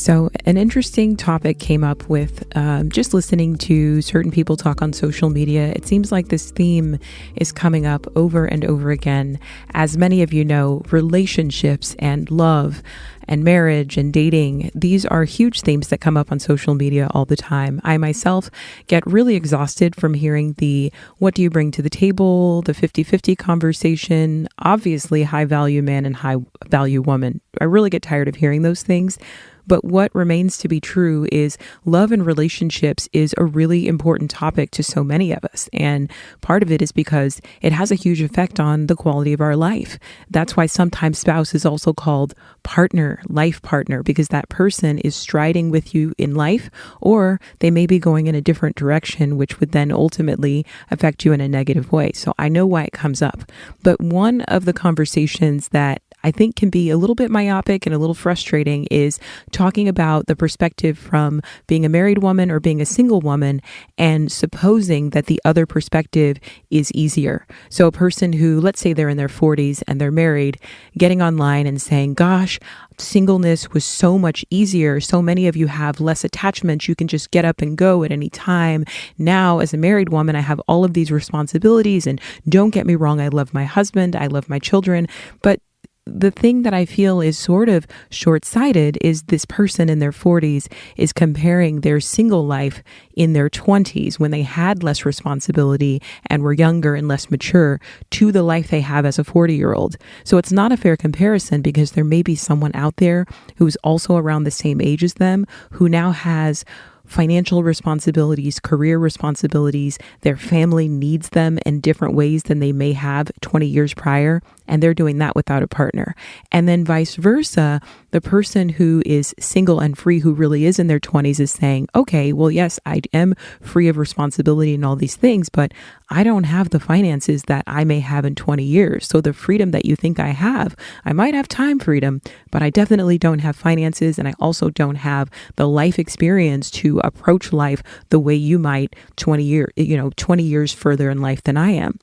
So an interesting topic came up with just listening to certain people talk on social media. It seems like this theme is coming up over and over again. As many of you know, relationships and love and marriage and dating, these are huge themes that come up on social media all the time. I myself get really exhausted from hearing the what do you bring to the table, the 50-50 conversation, obviously high value man and high value woman. I really get tired of hearing those things. But what remains to be true is love and relationships is a really important topic to so many of us. And part of it is because it has a huge effect on the quality of our life. That's why sometimes spouse is also called partner, life partner, because that person is striding with you in life, or they may be going in a different direction, which would then ultimately affect you in a negative way. So I know why it comes up. But one of the conversations that I think can be a little bit myopic and a little frustrating is talking about the perspective from being a married woman or being a single woman and supposing that the other perspective is easier. So a person who, let's say they're in their 40s and they're married, getting online and saying, gosh, singleness was so much easier. So many of you have less attachment. You can just get up and go at any time. Now, as a married woman, I have all of these responsibilities. And don't get me wrong, I love my husband, I love my children, but the thing that I feel is sort of short-sighted is this person in their 40s is comparing their single life in their 20s when they had less responsibility and were younger and less mature to the life they have as a 40-year-old. So it's not a fair comparison because there may be someone out there who's also around the same age as them who now has financial responsibilities, career responsibilities, their family needs them in different ways than they may have 20 years prior, and they're doing that without a partner. And then vice versa, the person who is single and free, who really is in their 20s, is saying, okay, well, yes, I am free of responsibility and all these things, but I don't have the finances that I may have in 20 years. So the freedom that you think I have, I might have time freedom, but I definitely don't have finances. And I also don't have the life experience to approach life the way you might 20 years further in life than I am.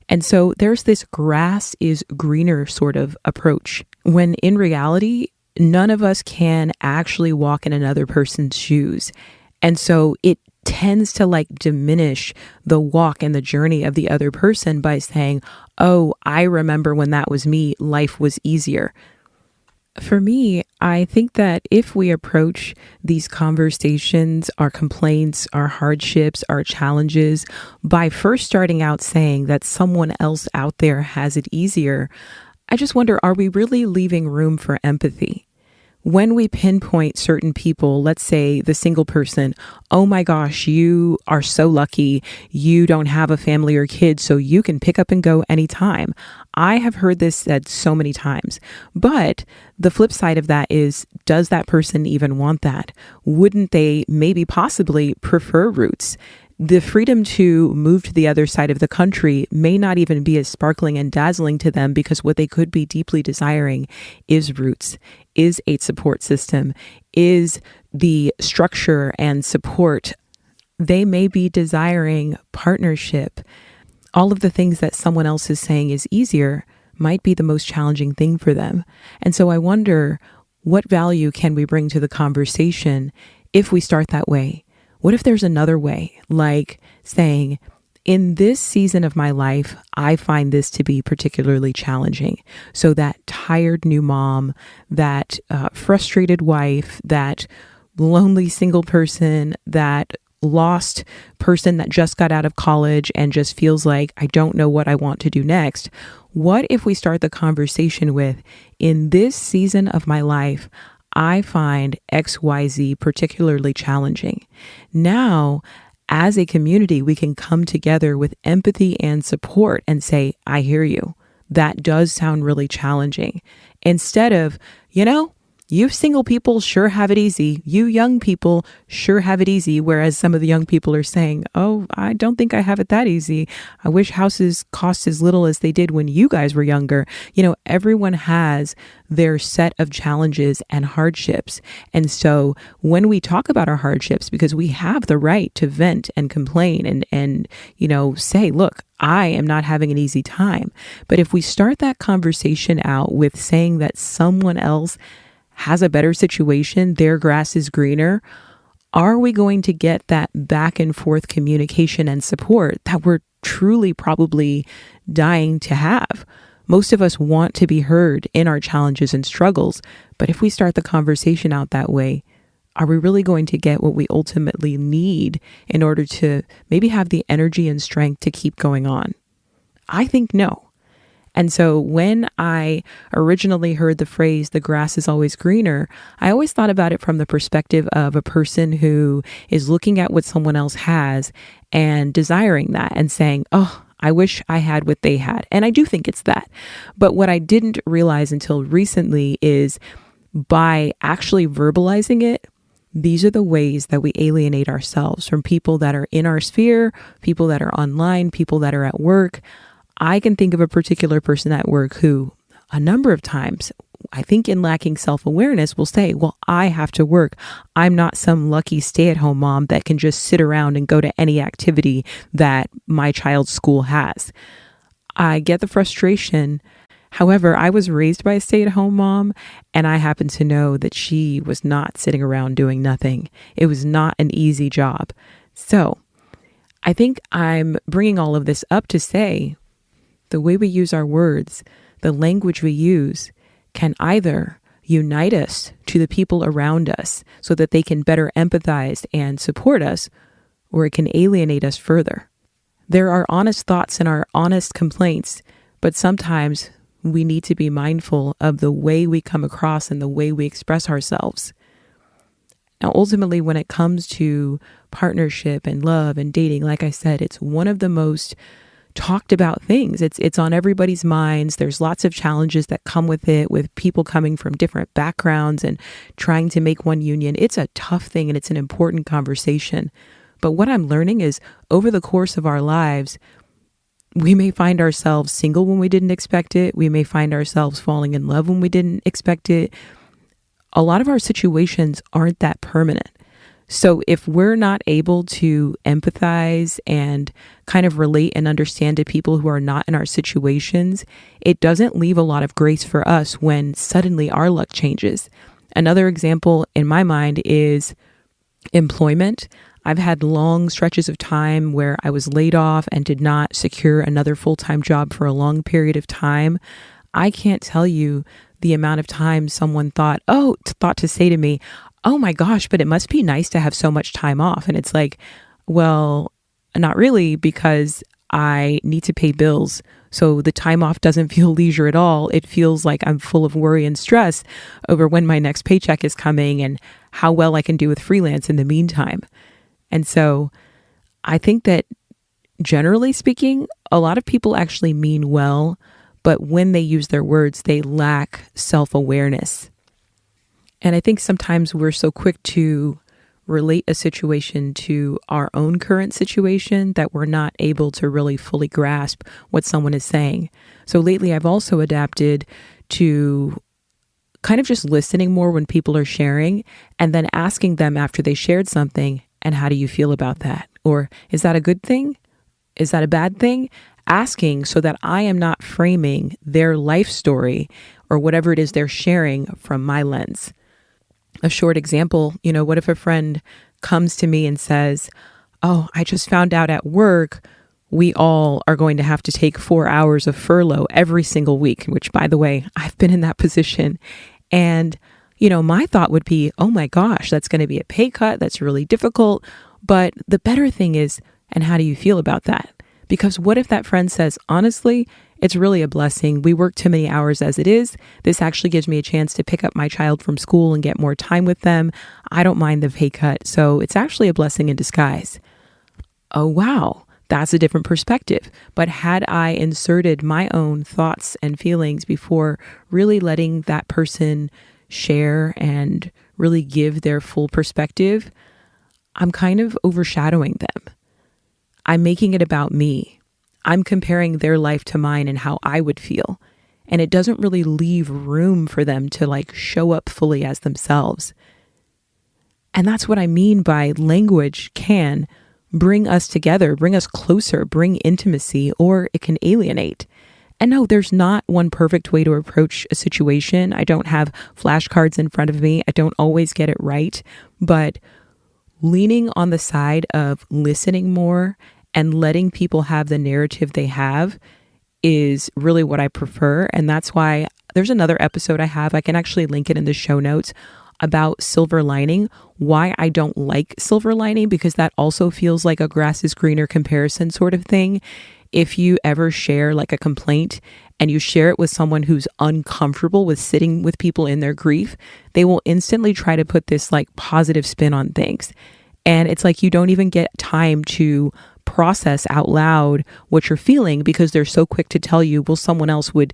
And so there's this grass is greener sort of approach when in reality, none of us can actually walk in another person's shoes. And so it tends to diminish the walk and the journey of the other person by saying, oh, I remember when that was me, life was easier. For me, I think that if we approach these conversations, our complaints, our hardships, our challenges, by first starting out saying that someone else out there has it easier, I just wonder, are we really leaving room for empathy? When we pinpoint certain people, let's say the single person, oh my gosh, you are so lucky, you don't have a family or kids, so you can pick up and go anytime. I have heard this said so many times, but the flip side of that is, does that person even want that? Wouldn't they maybe possibly prefer roots? The freedom to move to the other side of the country may not even be as sparkling and dazzling to them because what they could be deeply desiring is roots, is a support system, is the structure and support. They may be desiring partnership. All of the things that someone else is saying is easier might be the most challenging thing for them. And so I wonder, what value can we bring to the conversation if we start that way? What if there's another way, like saying, in this season of my life, I find this to be particularly challenging. So that tired new mom, that frustrated wife, that lonely single person, that lost person that just got out of college and just feels like, I don't know what I want to do next. What if we start the conversation with, in this season of my life, I find XYZ particularly challenging. Now, as a community, we can come together with empathy and support and say, I hear you. That does sound really challenging. Instead of, you single people sure have it easy. You young people sure have it easy. Whereas some of the young people are saying, oh, I don't think I have it that easy. I wish houses cost as little as they did when you guys were younger. Everyone has their set of challenges and hardships. And so when we talk about our hardships, because we have the right to vent and complain and say, look, I am not having an easy time. But if we start that conversation out with saying that someone else has a better situation, their grass is greener, are we going to get that back and forth communication and support that we're truly probably dying to have? Most of us want to be heard in our challenges and struggles, but if we start the conversation out that way, are we really going to get what we ultimately need in order to maybe have the energy and strength to keep going on? I think no. And so when I originally heard the phrase, the grass is always greener, I always thought about it from the perspective of a person who is looking at what someone else has and desiring that and saying, oh, I wish I had what they had. And I do think it's that. But what I didn't realize until recently is by actually verbalizing it, these are the ways that we alienate ourselves from people that are in our sphere, people that are online, people that are at work. I can think of a particular person at work who a number of times, I think in lacking self-awareness, will say, well, I have to work. I'm not some lucky stay-at-home mom that can just sit around and go to any activity that my child's school has. I get the frustration. However, I was raised by a stay-at-home mom, and I happen to know that she was not sitting around doing nothing. It was not an easy job. So I think I'm bringing all of this up to say, the way we use our words, the language we use, can either unite us to the people around us so that they can better empathize and support us, or it can alienate us further. There are honest thoughts and our honest complaints, but sometimes we need to be mindful of the way we come across and the way we express ourselves. Now, ultimately, when it comes to partnership and love and dating, like I said, it's one of the most talked about things. It's on everybody's minds. There's lots of challenges that come with it, with people coming from different backgrounds and trying to make one union. It's a tough thing and it's an important conversation. But what I'm learning is over the course of our lives, we may find ourselves single when we didn't expect it. We may find ourselves falling in love when we didn't expect it. A lot of our situations aren't that permanent. So if we're not able to empathize and kind of relate and understand to people who are not in our situations, it doesn't leave a lot of grace for us when suddenly our luck changes. Another example in my mind is employment. I've had long stretches of time where I was laid off and did not secure another full-time job for a long period of time. I can't tell you the amount of time someone thought to say to me, oh my gosh, but it must be nice to have so much time off. And it's like, well, not really, because I need to pay bills. So the time off doesn't feel leisure at all. It feels like I'm full of worry and stress over when my next paycheck is coming and how well I can do with freelance in the meantime. And so I think that generally speaking, a lot of people actually mean well, but when they use their words, they lack self-awareness. And I think sometimes we're so quick to relate a situation to our own current situation that we're not able to really fully grasp what someone is saying. So lately, I've also adapted to kind of just listening more when people are sharing and then asking them after they shared something, and how do you feel about that? Or is that a good thing? Is that a bad thing? Asking so that I am not framing their life story or whatever it is they're sharing from my lens. A short example, what if a friend comes to me and says, oh, I just found out at work, we all are going to have to take 4 hours of furlough every single week, which, by the way, I've been in that position. And, my thought would be, oh my gosh, that's going to be a pay cut. That's really difficult. But the better thing is, and how do you feel about that? Because what if that friend says, honestly, it's really a blessing. We work too many hours as it is. This actually gives me a chance to pick up my child from school and get more time with them. I don't mind the pay cut. So it's actually a blessing in disguise. Oh, wow. That's a different perspective. But had I inserted my own thoughts and feelings before really letting that person share and really give their full perspective, I'm kind of overshadowing them. I'm making it about me. I'm comparing their life to mine and how I would feel. And it doesn't really leave room for them to show up fully as themselves. And that's what I mean by language can bring us together, bring us closer, bring intimacy, or it can alienate. And no, there's not one perfect way to approach a situation. I don't have flashcards in front of me. I don't always get it right, but leaning on the side of listening more and letting people have the narrative they have is really what I prefer. And that's why there's another episode I can actually link it in the show notes, about silver lining, why I don't like silver lining, because that also feels like a grass is greener comparison sort of thing. If you ever share like a complaint and you share it with someone who's uncomfortable with sitting with people in their grief, they will instantly try to put this like positive spin on things. And it's like you don't even get time to process out loud what you're feeling, because they're so quick to tell you, well, someone else would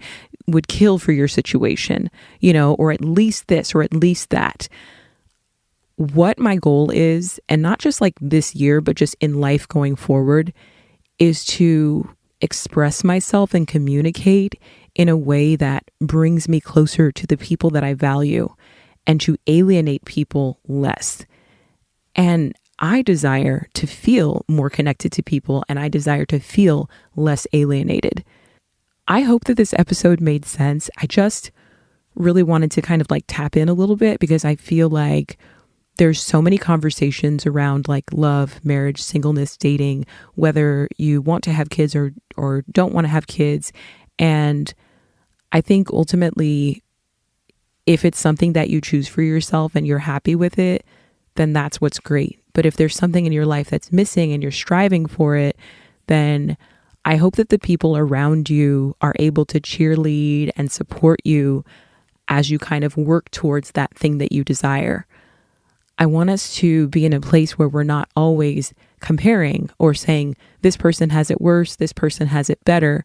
kill for your situation, or at least this, or at least that. What my goal is, and not just like this year, but just in life going forward, is to express myself and communicate in a way that brings me closer to the people that I value, and to alienate people less. And I desire to feel more connected to people, and I desire to feel less alienated. I hope that this episode made sense. I just really wanted to kind of like tap in a little bit, because I feel like there's so many conversations around like love, marriage, singleness, dating, whether you want to have kids or don't want to have kids. And I think ultimately, if it's something that you choose for yourself and you're happy with it, then that's what's great. But if there's something in your life that's missing and you're striving for it, then I hope that the people around you are able to cheerlead and support you as you kind of work towards that thing that you desire. I want us to be in a place where we're not always comparing or saying, this person has it worse, this person has it better.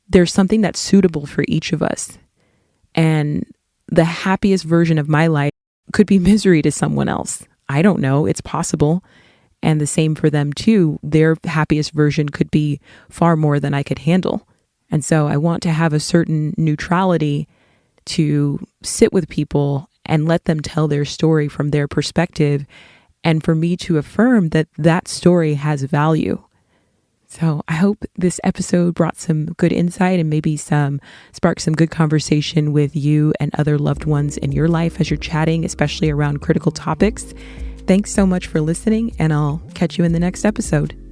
There's something that's suitable for each of us. And the happiest version of my life could be misery to someone else. I don't know. It's possible. And the same for them too. Their happiest version could be far more than I could handle. And so I want to have a certain neutrality to sit with people and let them tell their story from their perspective, and for me to affirm that that story has value. So I hope this episode brought some good insight and maybe sparked some good conversation with you and other loved ones in your life as you're chatting, especially around critical topics. Thanks so much for listening, and I'll catch you in the next episode.